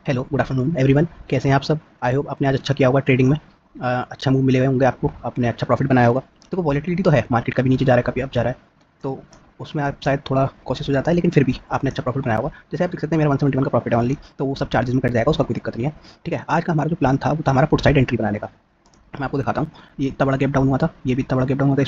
Hello, good afternoon everyone. कैसे हैं आप सब? आई होप आपने आज अच्छा किया होगा ट्रेडिंग में। अच्छा मूव मिले हुए होंगे आपको, आपने अच्छा प्रॉफिट बनाया होगा। देखो वॉलेटिलिटी तो है, मार्केट कभी नीचे जा रहा है कभी अप जा रहा है, तो उसमें आप शायद थोड़ा कोशिश हो जाता है, लेकिन फिर भी आपने अच्छा प्रॉफिट बनाया होगा। जैसे आप देख सकते हैं मेरा 171 का प्रॉफिट है ओनली, तो वो सब चार्जेस में कट जाएगा, उसका कोई दिक्कत नहीं है। ठीक है, आज का हमारा जो प्लान था वो था हमारा पुट साइड एंट्री बनाने का। मैं आपको दिखाता हूँ। ये इतना बड़ा गैप डाउन हुआ था, ये भी इतना बड़ा गैप डाउन हुआ था,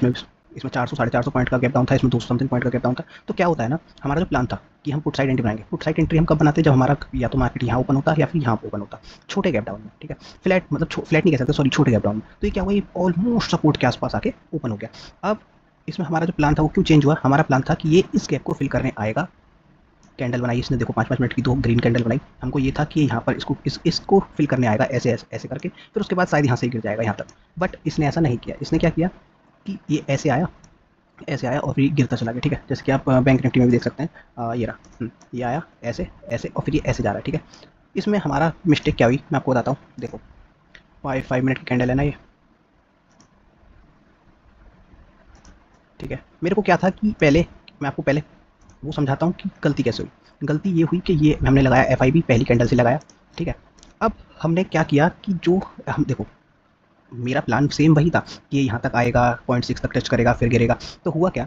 इसमें 400 साढ़े 400 पॉइंट का गैप डाउन था, इसमें 200 समथिंग पॉइंट का गैप डाउन था। तो क्या होता है ना, हमारा जो प्लान था कि हम पुट साइड एंट्री बनाएंगे। पुट साइड एंट्री हम कब बनाते हैं? जब हमारा या तो मार्केट यहाँ ओपन होता है या फिर यहाँ पे ओपन होता है, छोटे गैप डाउन में। ठीक है, फ्लैट मतलब फ्लैट नहीं कह सकते, सॉरी, छोटे गैप डाउन में। तो ये क्या हुआ, ये ऑलमोस्ट सपोर्ट के आसपास आके ओपन हो गया। अब इसमें हमारा जो प्लान था वो क्यों चेंज हुआ? हमारा प्लान था कि ये इस गैप को फिल करने आएगा। कैंडल बनाई इसने, देखो 5-5 मिनट की 2 ग्रीन कैंडल बनाई। हमको ये था कि यहाँ पर इसको फिल करने आएगा ऐसे ऐसे ऐसे करके, फिर उसके बाद शायद यहाँ से गिर जाएगा यहाँ तक। बट इसने ऐसा नहीं किया। इसने क्या किया कि ये ऐसे आया और फिर गिरता चला गया। ठीक है, जैसे कि आप बैंक निफ्टी में भी देख सकते हैं। ये रहा, ये आया ऐसे ऐसे और फिर ये ऐसे जा रहा है। ठीक है, इसमें हमारा मिस्टेक क्या हुई मैं आपको बताता हूँ। देखो 5 मिनट की कैंडल है ना ये। ठीक है, मेरे को क्या था कि पहले मैं आपको पहले वो समझाता हूँ कि गलती कैसे हुई। गलती ये हुई कि ये हमने लगाया FIB पहली कैंडल से लगाया। ठीक है, अब हमने क्या किया कि जो हम देखो, मेरा प्लान सेम वही था कि ये यहाँ तक आएगा, 0.6 तक टच करेगा फिर गिरेगा। तो हुआ क्या,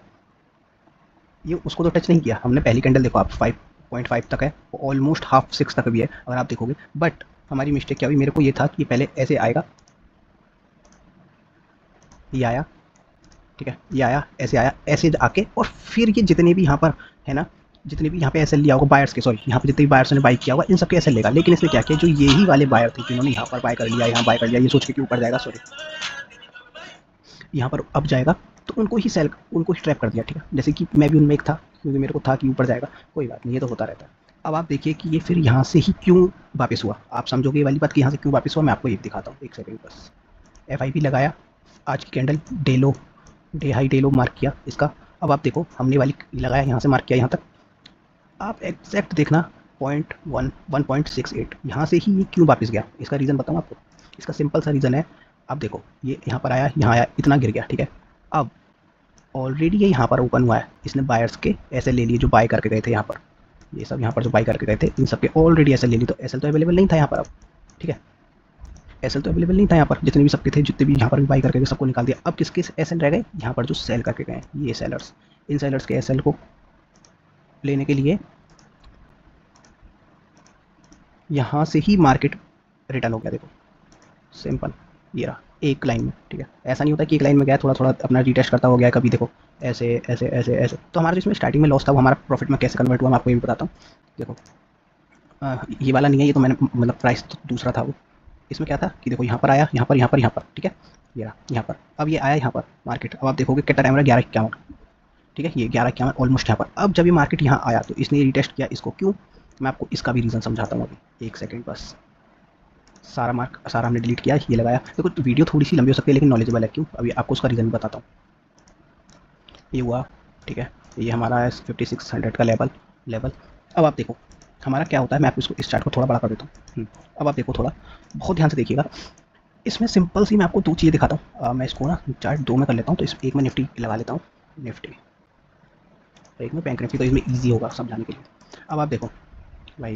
ये उसको तो टच नहीं किया हमने। पहली कैंडल देखो आप, 5.5 तक है, ऑलमोस्ट हाफ 6 तक भी है अगर आप देखोगे। बट हमारी मिस्टेक क्या हुई, मेरे को ये था कि ये पहले ऐसे आएगा, ये आया। ठीक है, ये आया ऐसे, आया ऐसे आके, और फिर ये जितने भी यहाँ पर है ना, जितने भी यहाँ पे एसएल लिया होगा बायर्स के, सॉरी यहाँ पे जितने भी बायर्स ने बाई किया होगा इन सबके एसएल लेगा। लेकिन इसने क्या किया, जो यही वाले बायर थे जिन्होंने यहाँ पर बाय कर लिया, यहाँ बाय कर लिया, ये सोच के कि ऊपर जाएगा, सॉरी यहाँ पर अब जाएगा, तो उनको ही ट्रैप कर दिया। ठीक है, जैसे कि मैं भी उनमें एक था, क्योंकि मेरे को था कि ऊपर जाएगा। कोई बात नहीं, ये तो होता रहता है। अब आप देखिए कि ये फिर यहाँ से ही क्यों वापस हुआ। आप समझोगे ये वाली बात कि यहाँ से क्यों वापस हुआ, मैं आपको ये दिखाता हूँ, एक सेकंड बस। FIP लगाया, आज की कैंडल डे लो, डे हाई डे लो मार्क किया इसका। अब आप देखो हमने वाली लगाया, यहाँ से मार्क किया यहाँ तक। आप एग्जैक्ट देखना, 1.68 यहाँ से ही ये क्यों वापस गया, इसका रीज़न बताऊँ आपको। इसका सिंपल सा रीज़न है, आप देखो ये यहाँ पर आया, यहाँ आया, इतना गिर गया। ठीक है, अब ऑलरेडी ये यहाँ पर ओपन हुआ है, इसने बायर्स के ऐसे ले लिए जो बाय करके गए थे यहाँ पर। ये सब यहाँ पर जो बाय करके गए थे इन सबके ऑलरेडी ऐसे ले लिए, तो एसएल तो अवेलेबल नहीं था यहाँ पर अब। ठीक है, एसएल तो अवेलेबल नहीं था यहाँ पर, जितने भी सबके थे, जितने भी यहाँ पर भी बाई करके गए सबको निकाल दिया। अब किसके एसएल रह गए, यहाँ पर जो सेल करके गए ये सेलर्स। इन सेलर्स के एसएल को लेने के लिए यहाँ से ही मार्केट रिटर्न हो गया। देखो सिंपल, ये रहा एक लाइन में। ठीक है, ऐसा नहीं होता कि एक लाइन में गया थोड़ा थोड़ा अपना रीटेस्ट करता हो गया कभी। देखो ऐसे ऐसे ऐसे ऐसे, तो हमारा जिसमें स्टार्टिंग में लॉस था वो हमारा प्रॉफिट में कैसे कन्वर्ट हुआ मैं आपको ये भी बताता हूँ। देखो ये वाला नहीं है, ये तो मैंने मतलब प्राइस तो दूसरा था वो। इसमें क्या था कि देखो यहाँ पर आया, यहाँ पर, यहाँ पर, यहाँ पर। ठीक है, ये रहा यहाँ पर। अब ये आया यहाँ पर मार्केट, अब आप देखोगे कितना टाइम रहा, 11:51। ठीक है, ये 11:51 ऑलमोस्ट यहाँ पर। अब जब ये मार्केट यहाँ आया तो इसने रिटेस्ट किया इसको, क्यों? मैं आपको इसका भी रीज़न समझाता हूँ अभी, एक सेकेंड बस। सारा हमने डिलीट किया, ये लगाया। देखो तो वीडियो थोड़ी सी लंबी हो सकती है लेकिन नॉलेजेबल है, क्यों? अभी आपको उसका रीज़न भी बताता हूँ। ये हुआ, ठीक है, ये हमारा है 5600 का लेवल। अब आप देखो हमारा क्या होता है, मैं आपको इसको इस चार्ट को थोड़ा बड़ा कर देता हूँ। अब आप देखो, थोड़ा बहुत ध्यान से देखिएगा। इसमें सिंपल सी मैं आपको 2 चीज़ें दिखाता हूँ। मैं इसको ना चार्ट 2 में कर लेता हूँ, तो इस एक में निफ्टी लगा लेता हूँ, निफ्टी, और एक में बैंक निफ्टी, तो इसमें ईज़ी होगा समझाने के लिए। अब आप देखो भाई,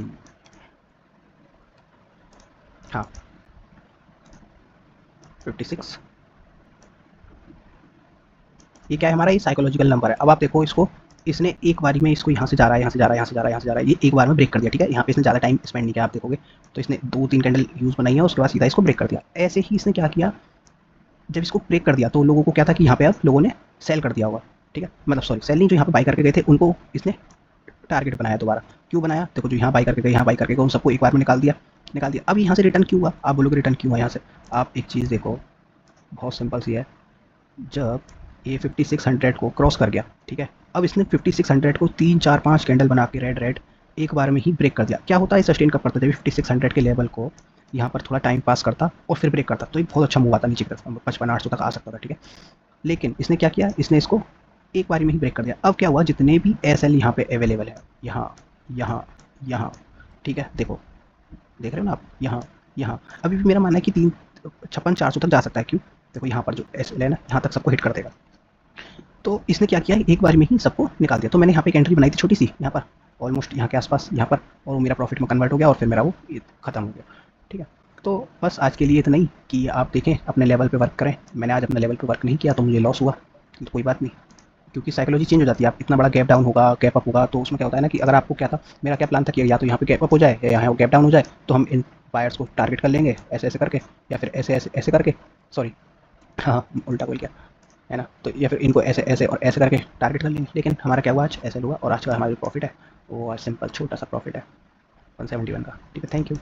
हाँ 56, ये क्या है हमारा, ये साइकोलॉजिकल नंबर है। अब आप देखो इसको, इसने एक बारी में इसको यहाँ से जा रहा है, यहाँ से जा रहा है, यहाँ से जा रहा है, यहाँ से जा रहा है, ये एक बार में ब्रेक कर दिया। ठीक है, यहाँ पे इसने ज़्यादा टाइम स्पेंड नहीं किया, आप देखोगे तो इसने 2-3 कैंडल यूज़ बनाई है, उसके बाद सीधा इसको ब्रेक कर दिया। ऐसे ही इसने क्या किया, जब इसको ब्रेक कर दिया तो लोगों को क्या था कि यहाँ पे अब लोगों ने सेल कर दिया होगा। ठीक है, मतलब सॉरी सेल नहीं, जो यहाँ पे बाई करके गए थे उनको इसने टारगेट बनाया दोबारा। क्यों बनाया? देखो जो यहाँ बाई करके गए, यहाँ बाई करके गए, उन सबको एक बार में निकाल दिया। अब यहाँ से रिटर्न क्यों हुआ? आप बोलोगे रिटर्न क्यों हुआ यहाँ से? आप एक चीज़ देखो, बहुत सिंपल सी है। जब ये 5600 को क्रॉस कर गया, ठीक है, अब इसने 5600 को 3-4-5 कैंडल बना के रेड रेड एक बार में ही ब्रेक कर दिया। क्या होता है, सस्टेन कब करता है? जब 5600 के लेवल को यहाँ पर थोड़ा टाइम पास करता और फिर ब्रेक करता, तो ये बहुत अच्छा मूव आता नीचे की तरफ, 55-800 तक आ सकता था। ठीक है, लेकिन इसने क्या किया, इसने इसको एक बारी में ही ब्रेक कर दिया। अब क्या हुआ, जितने भी एसएल यहाँ पे अवेलेबल है, यहाँ यहाँ यहाँ, ठीक है, देखो देख रहे हो ना आप, यहाँ यहाँ, अभी भी मेरा मानना है कि 356-400 तक जा सकता है। क्यों? देखो यहाँ पर जो एसएल है ना, यहाँ तक सबको हिट कर देगा। तो इसने क्या किया, एक बार में ही सबको निकाल दिया। तो मैंने यहाँ पे एक एंट्री बनाई थी छोटी सी यहाँ पर, ऑलमोस्ट यहाँ के आसपास यहाँ पर, और वो मेरा प्रॉफिट में कन्वर्ट हो गया और फिर मेरा वो ख़त्म हो गया। ठीक है, तो बस आज के लिए इतना ही कि आप देखें अपने लेवल पे वर्क करें। मैंने आज अपने लेवल पे वर्क नहीं किया तो मुझे लॉस हुआ, तो कोई बात नहीं, क्योंकि साइकोलॉजी चेंज हो जाती है। आप इतना बड़ा गैप डाउन होगा, गैप अप होगा, तो उसमें क्या होता है ना कि अगर आपको क्या था, मेरा क्या प्लान था कि या तो यहाँ पे गैप अप हो जाए या यहाँ गैप डाउन हो जाए, तो हम इन बायर्स को टारगेट कर लेंगे ऐसे ऐसे करके, या फिर ऐसे ऐसे ऐसे करके, सॉरी, हाँ उल्टा बोल गया, है ना, तो या फिर इनको ऐसे ऐसे और ऐसे करके टारगेट कर लेंगे। लेकिन हमारा क्या हुआ, आज ऐसे हुआ, और आज का हमारा जो प्रॉफिट है वो आज सिंपल छोटा सा प्रॉफिट है 171 का। ठीक है, थैंक यू।